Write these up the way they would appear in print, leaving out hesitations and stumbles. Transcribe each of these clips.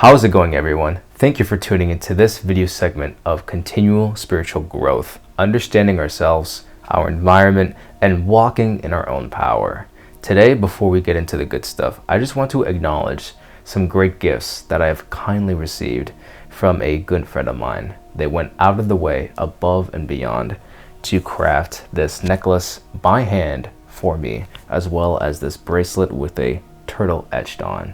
How's it going, everyone? Thank you for tuning into this video segment of continual spiritual growth, understanding ourselves, our environment, and walking in our own power. Today, before we get into the good stuff, I just want to acknowledge some great gifts that I have kindly received from a good friend of mine. They went out of the way, above and beyond, to craft this necklace by hand for me, as well as this bracelet with a turtle etched on.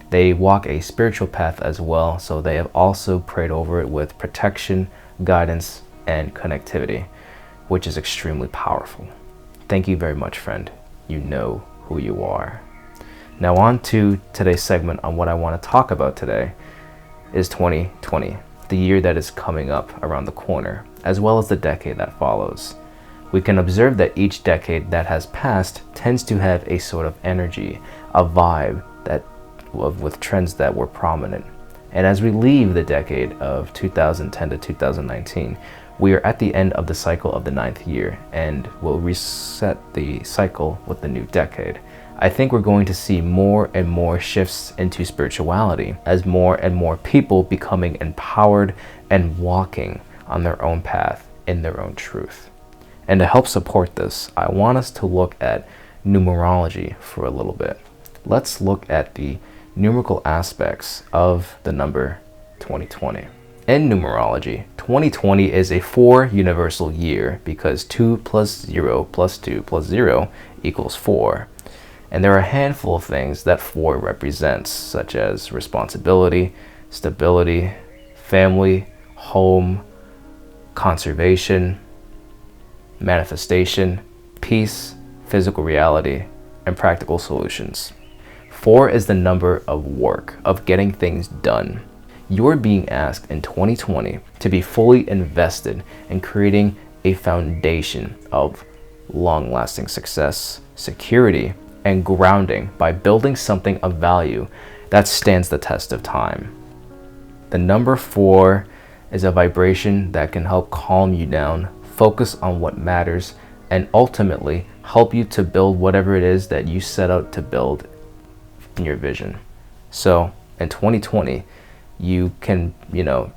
They walk a spiritual path as well, so they have also prayed over it with protection, guidance, and connectivity, which is extremely powerful. Thank you very much, friend. You know who you are. Now on to today's segment. On what I want to talk about today is 2020, the year that is coming up around the corner, as well as the decade that follows. We can observe that each decade that has passed tends to have a sort of energy, a vibe with trends that were prominent. And as we leave the decade of 2010 to 2019, we are at the end of the cycle of the 9th year, and we'll reset the cycle with the new decade. I think we're going to see more and more shifts into spirituality as more and more people becoming empowered and walking on their own path in their own truth. And to help support this, I want us to look at numerology for a little bit. Let's look at the numerical aspects of the number 2020. In numerology, 2020 is a 4 universal year because 2 plus 0 plus 2 plus 0 equals 4. And there are a handful of things that 4 represents, such as responsibility, stability, family, home, conservation, manifestation, peace, physical reality, and practical solutions. 4 is the number of work, of getting things done. You're being asked in 2020 to be fully invested in creating a foundation of long-lasting success, security, and grounding by building something of value that stands the test of time. The number 4 is a vibration that can help calm you down, focus on what matters, and ultimately help you to build whatever it is that you set out to build in your vision. So in 2020, you can,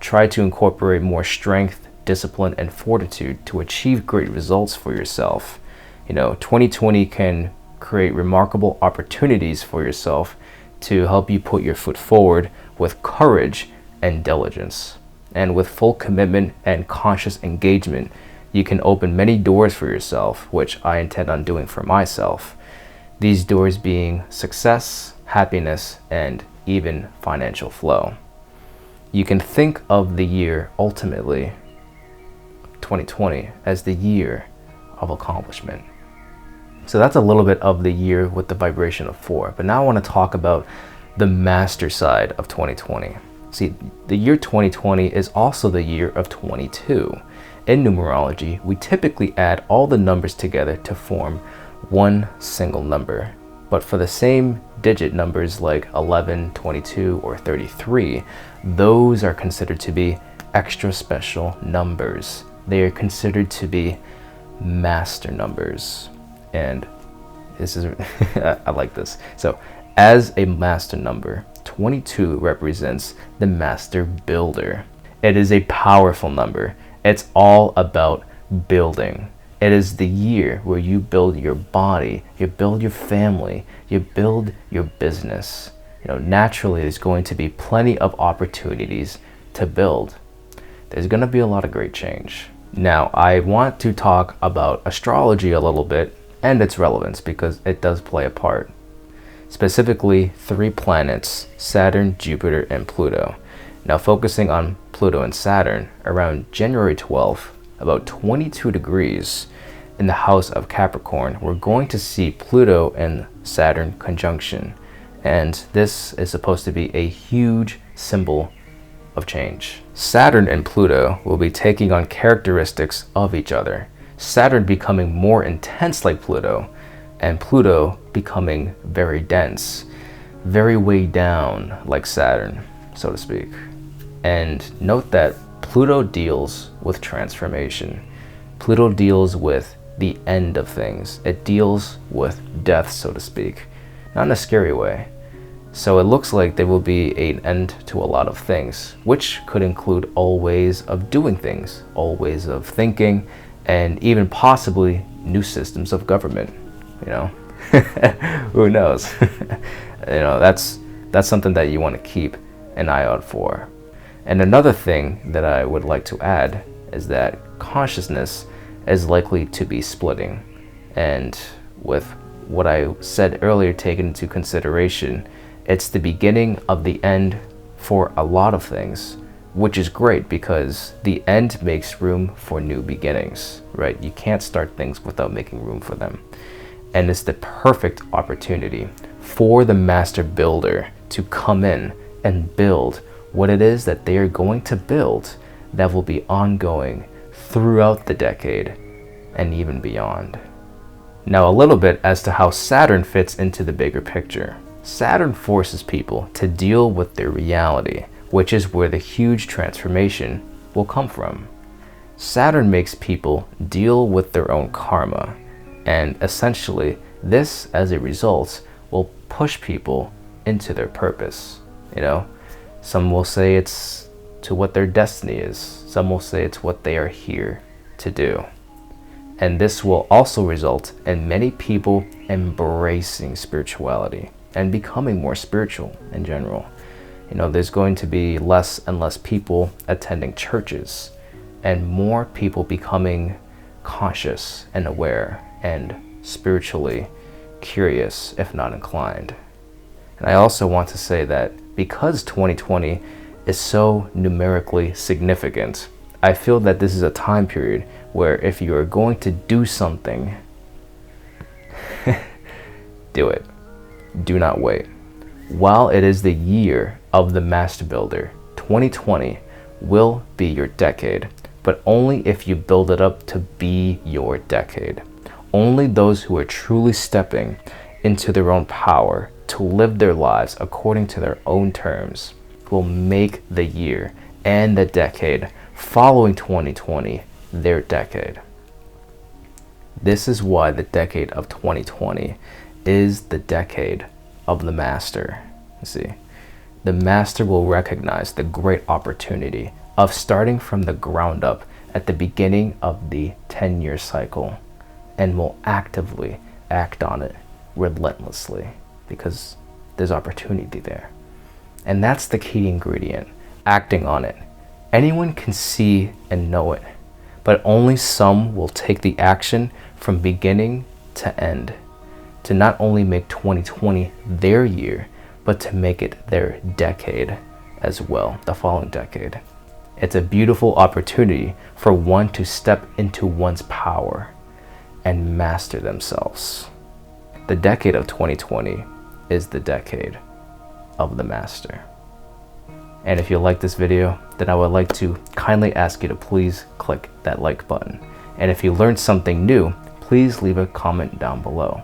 try to incorporate more strength, discipline, and fortitude to achieve great results for yourself. 2020 can create remarkable opportunities for yourself to help you put your foot forward with courage and diligence. And with full commitment and conscious engagement, you can open many doors for yourself, which I intend on doing for myself. These doors being success, happiness, and even financial flow. You can think of the year, ultimately, 2020, as the year of accomplishment. So that's a little bit of the year with the vibration of 4. But now I want to talk about the master side of 2020. See, the year 2020 is also the year of 22. In numerology, we typically add all the numbers together to form one single number. But for the same digit numbers like 11, 22, or 33, those are considered to be extra special numbers. They are considered to be master numbers. And this is, I like this. So as a master number, 22 represents the master builder. It is a powerful number. It's all about building. It is the year where you build your body, you build your family, you build your business. Naturally, there's going to be plenty of opportunities to build. There's going to be a lot of great change. Now, I want to talk about astrology a little bit and its relevance because it does play a part. Specifically, 3 planets, Saturn, Jupiter, and Pluto. Now, focusing on Pluto and Saturn, around January 12th, about 22 degrees in the house of Capricorn, we're going to see Pluto and Saturn conjunction. And this is supposed to be a huge symbol of change. Saturn and Pluto will be taking on characteristics of each other. Saturn becoming more intense like Pluto, and Pluto becoming very dense, very weighed down like Saturn, so to speak. And note that Pluto deals with transformation. Pluto deals with the end of things. It deals with death, so to speak. Not in a scary way. So it looks like there will be an end to a lot of things, which could include old ways of doing things, old ways of thinking, and even possibly new systems of government, you know. Who knows? You know, that's something that you want to keep an eye out for. And another thing that I would like to add is that consciousness is likely to be splitting. And with what I said earlier taken into consideration, it's the beginning of the end for a lot of things, which is great because the end makes room for new beginnings, right? You can't start things without making room for them. And it's the perfect opportunity for the master builder to come in and build what it is that they are going to build that will be ongoing throughout the decade and even beyond. Now, a little bit as to how Saturn fits into the bigger picture. Saturn forces people to deal with their reality, which is where the huge transformation will come from. Saturn makes people deal with their own karma, and essentially this, as a result, will push people into their purpose. You know, some will say it's to what their destiny is. Some will say it's what they are here to do. And this will also result in many people embracing spirituality and becoming more spiritual in general. You know, there's going to be less and less people attending churches and more people becoming conscious and aware and spiritually curious, if not inclined. And I also want to say that because 2020 is so numerically significant, I feel that this is a time period where if you are going to do something, do it. Do not wait. While it is the year of the Master Builder, 2020 will be your decade, but only if you build it up to be your decade. Only those who are truly stepping into their own power to live their lives according to their own terms will make the year and the decade following 2020 their decade. This is why the decade of 2020 is the decade of the Master. You see, the Master will recognize the great opportunity of starting from the ground up at the beginning of the 10-year cycle and will actively act on it relentlessly because there's opportunity there. And that's the key ingredient, acting on it. Anyone can see and know it, but only some will take the action from beginning to end to not only make 2020 their year, but to make it their decade as well, the following decade. It's a beautiful opportunity for one to step into one's power and master themselves. The decade of 2020 is the decade of the Master. And if you like this video, then I would like to kindly ask you to please click that like button. And if you learned something new, please leave a comment down below.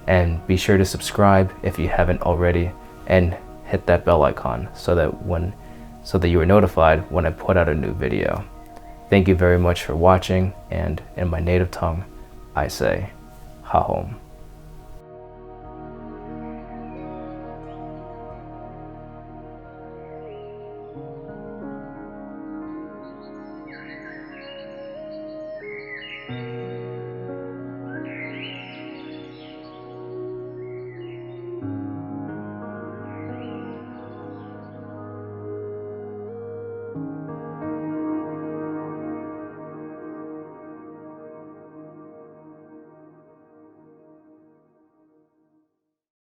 And be sure to subscribe if you haven't already, and hit that bell icon so that you are notified when I put out a new video. Thank you very much for watching, and in my native tongue, I say, Ha Hom.